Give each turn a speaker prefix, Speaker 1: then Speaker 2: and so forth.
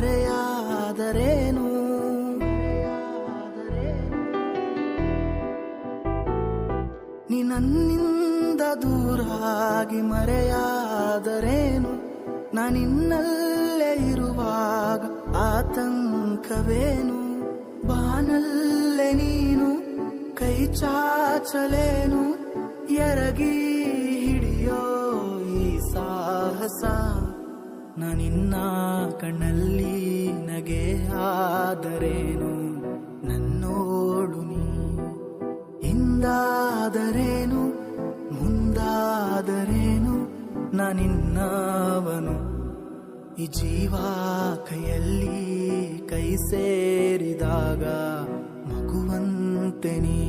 Speaker 1: ಮರೆಯಾದರೇನು ನೀ ನನ್ನಿಂದ ದೂರಾಗಿ ಮರೆಯಾದರೇನು ನಾನಿನ್ನಲ್ಲೇ ಇರುವಾಗ ಆತಂಕವೇನು ಬಾನಲ್ಲೇ ನೀನು ಕೈ ಚಾಚಲೇನು ಎರಗಿ ಹಿಡಿಯೋ ಈ ಸಾಹಸ ನಾನಿನ್ನ ಕಣ್ಣಲ್ಲಿ ನಗೆ ಆದರೇನು ನನ್ನೋಡು ನೀ ಹಿಂದಾದರೇನು ಮುಂದಾದರೇನು ನಾನಿನ್ನವನು ಈ ಜೀವ ಕೈಯಲ್ಲಿ ಕೈ ಸೇರಿದಾಗ ಮಗುವಂತೆ ನೀ